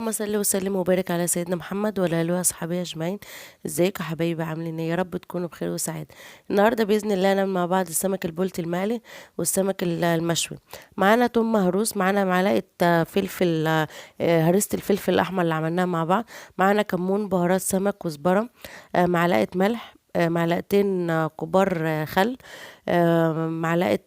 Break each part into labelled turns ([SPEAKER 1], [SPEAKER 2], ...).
[SPEAKER 1] اللهم صل وسلم وبارك على سيدنا محمد وعلى اله واصحابه اجمعين. ازيكم يا حبايبي؟ عاملين ايه؟ يا رب تكونوا بخير وسعاده. النهارده باذن الله هنعمل مع بعض السمك البلطي المقلي والسمك المشوي. معانا توم مهروس، معانا معلقه فلفل، هريسه الفلفل الاحمر اللي عملناها مع بعض. معانا كمون، بهارات سمك، كزبره، معلقه ملح، معلقتين كبار خل، معلقه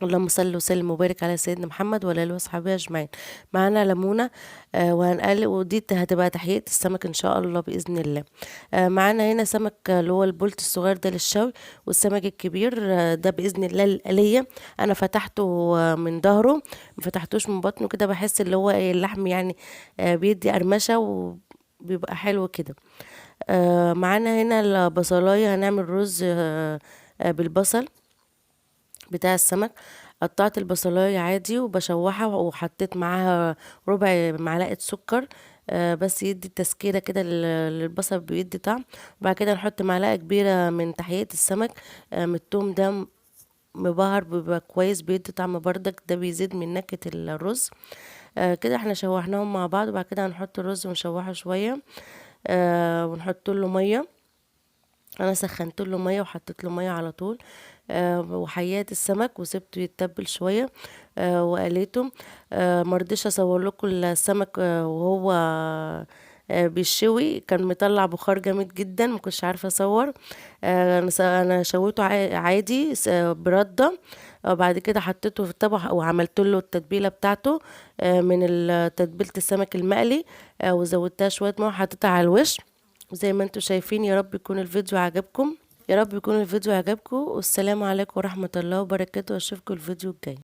[SPEAKER 1] اللهم صل وسلم وبارك على سيدنا محمد وعلى اله وصحبه اجمعين. معانا ليمونه، وهنقلب، ودي هتبقى تحقيق السمك ان شاء الله باذن الله. معانا هنا سمك اللي هو البولت الصغير ده للشوي، والسمك الكبير ده باذن الله القليه. انا فتحته من ظهره، ما فتحتوش من بطنه، كده بحس اللي هو ايه اللحم يعني بيدي قرمشه وبيبقى حلو كده. معانا هنا البصلايه، هنعمل رز بالبصل بتاع السمك. قطعت البصلاية عادي وبشوحها، وحطيت معاها ربع معلقة سكر، بس يدي تسكيرة كده للبصل، بيدي طعم. وبعد كده نحط معلقة كبيرة من تحقيقة السمك، من التوم ده مبهر، بيبقى كويس، بيدي طعم بردك، ده بيزيد من نكهة الرز. كده احنا شوحناهم مع بعض، وبعد كده هنحط الرز ونشوحه شوية، ونحط له مية. انا سخنت له ميه وحطيت له ميه على طول، وحيات السمك وسبته يتبل شويه، وقليته. مرضيش اصور لكم السمك وهو بيشوي، كان مطلع بخار جامد جدا، ما كنتش عارفه اصور. انا شويته عادي برده. وبعد كده حطيته في الطبق وعملت له التتبيله بتاعته، من تتبيله السمك المقلي، وزودتها شويه ميه وحطيتها على الوش زي ما انتم شايفين. يا رب يكون الفيديو عجبكم، يا رب يكون الفيديو عجبكم، والسلام عليكم ورحمة الله وبركاته، واشوفكم الفيديو الجاي.